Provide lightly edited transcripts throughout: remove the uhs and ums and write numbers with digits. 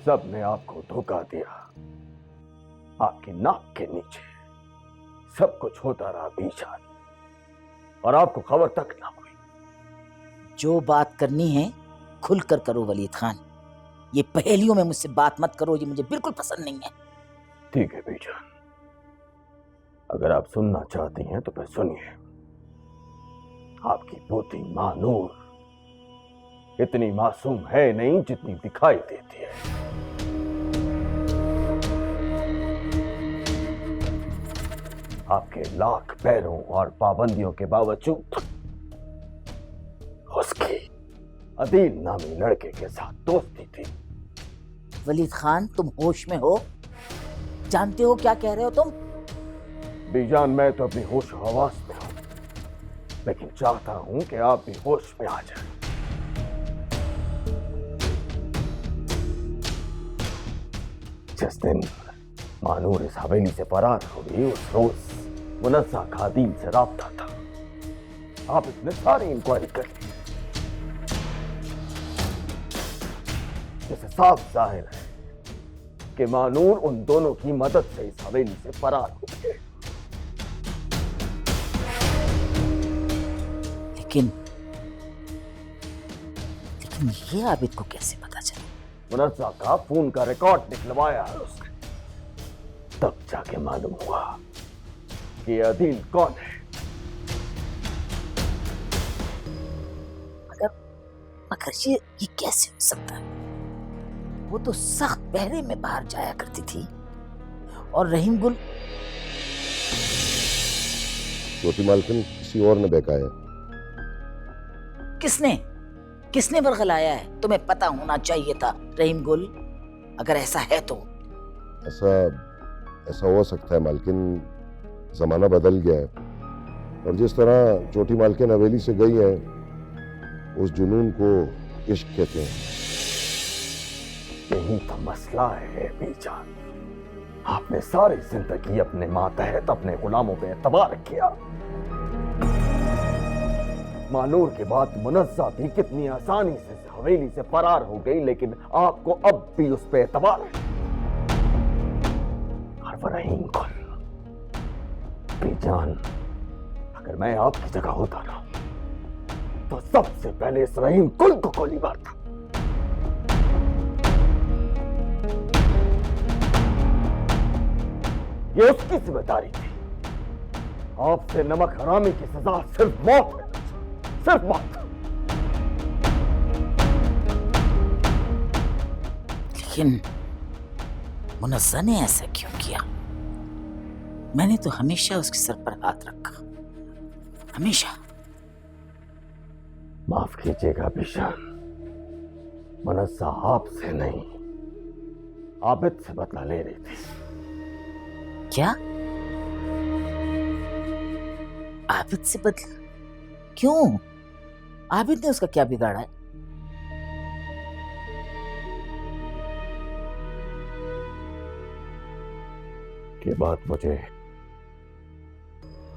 सब ने आपको धोखा दिया। आपकी नाक के नीचे सब कुछ होता रहा बीजान, और आपको खबर तक ना हुई। जो बात करनी है खुलकर करो वलीद खान। ये पहेलियों में मुझसे बात मत करो, ये मुझे बिल्कुल पसंद नहीं है। ठीक है बीजान, अगर आप सुनना चाहती हैं तो फिर सुनिए। आपकी पोती मानूर इतनी मासूम है नहीं जितनी दिखाई देती है। आपके लाख पैरों और पाबंदियों के बावजूद उसकी अदील नामी लड़के के साथ दोस्ती थी। वलीद खान, तुम होश में हो? जानते हो क्या कह रहे हो तुम? बीजान, मैं तो अपनी होश हवास में हूं, लेकिन चाहता हूं कि आप भी होश में आ जाएं। जिस दिन मानूर इस हवेली से फरार हुई, उस रोज मुनस्सा खादीम से राब्ता था। आप इसमें सारी इंक्वायरी कर ली, जिससे साफ जाहिर है कि मानूर उन दोनों की मदद से इस हवेली से फरार हो गए। लेकिन ये आबिद को कैसे पता चला? मुनस्सा का फोन का रिकॉर्ड निकलवाया है उसने, तब जाके मालूम हुआ कि ये अदील कौन है। मगर ये कैसे हो सकता है? वो तो सख्त पहरे में बाहर जाया करती थी, और रहीम गुल छोटी मालकिन किसी और ने बहकाया। किसने बरगलाया है? तुम्हें पता होना चाहिए था रहीम गुल, अगर ऐसा है तो। ऐसा हो सकता है मालकिन, जमाना बदल गया है, और जिस तरह छोटी मालकिन हवेली से गई है, उस जुनून को इश्क कहते हैं। यही तो मसला है बीजान। आपने सारी जिंदगी अपने मातहत अपने गुलामों पे एतबार किया। मानूर के बाद मुनस्सा भी कितनी आसानी से हवेली से फरार हो गई, लेकिन आपको अब भी उस पे एतबार है। और वो रहीम गुल, बीजान, अगर मैं आपकी जगह होता ना तो सबसे पहले इस रहीम गुल को गोली मारता। ये उसकी जिम्मेदारी थी। आपसे नमक हरामी की सजा सिर्फ मौत है, सिर्फ मौत। लेकिन मुनस्सा ने ऐसा क्यों किया? मैंने तो हमेशा उसके सर पर हाथ रखा, हमेशा। माफ कीजिएगा बीजान, मुनस्सा आपसे नहीं आबिद से बदला ले रही थी। क्या? आबिद से बदला? क्यों? आबिद ने उसका क्या बिगाड़ा है? ये बात मुझे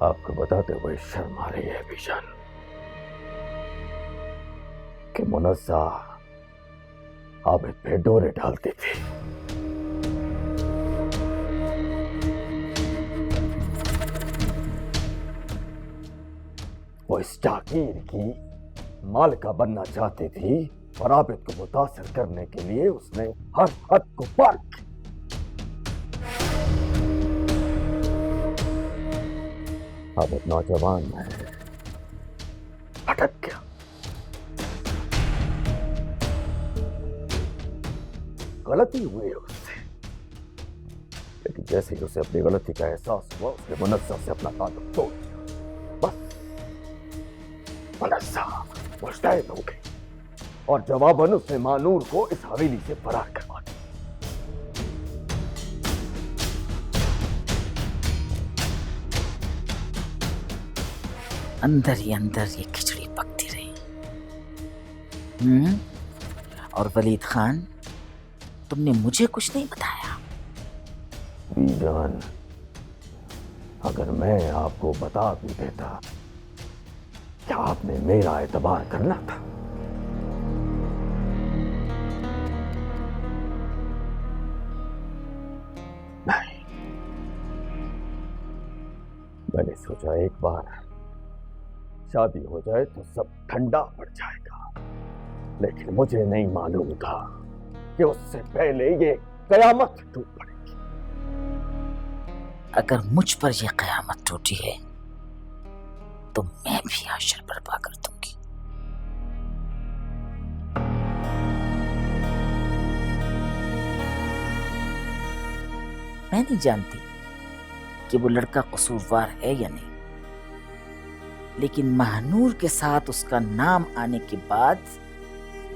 आपको बताते हुए शर्म आ रही है बीजान, कि मुनस्सा आबिद पे डोरे डालती थी। वो इस जागीर की मालिका बनना चाहती थी, और आबिद को मुतासिर करने के लिए उसने हर हद को पार किया। आबिद नौजवान है, भटक गया। गलती हुई है उससे, लेकिन जैसे ही उसे अपनी गलती का एहसास हुआ, उसने मुनस्सा से अपना ताल्लुक तोड़ दिया। बस मुनस्सा मुस्तैद हो गई, और जवाबन उसने मानूर को इस हवेली से फरार करवा दिया। अंदर ही अंदर ये खिचड़ी पकती रही। और वलीद खान, तुमने मुझे कुछ नहीं बताया। बीजान, अगर मैं आपको बता भी देता, क्या आपने मेरा एतबार करना था? मैंने सोचा एक बार शादी हो जाए तो सब ठंडा पड़ जाएगा, लेकिन मुझे नहीं मालूम था कि उससे पहले ये कयामत टूट पड़ेगी। अगर मुझ पर यह कयामत टूटी है तो मैं भी आशर बर्पा कर दूंगी। मैं नहीं जानती कि वो लड़का कसूरवार है या नहीं, लेकिन महानूर के साथ उसका नाम आने के बाद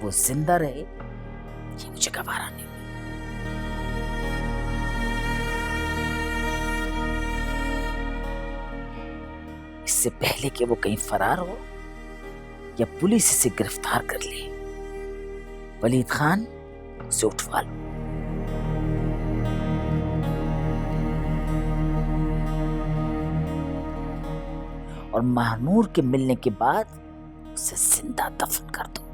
वो जिंदा रहे ये मुझे गवारा नहीं। इससे पहले कि वो कहीं फरार हो या पुलिस इसे गिरफ्तार कर ले, वलीद खान उसे उठवा लो। और महानूर के मिलने के बाद उसे जिंदा दफन कर दो।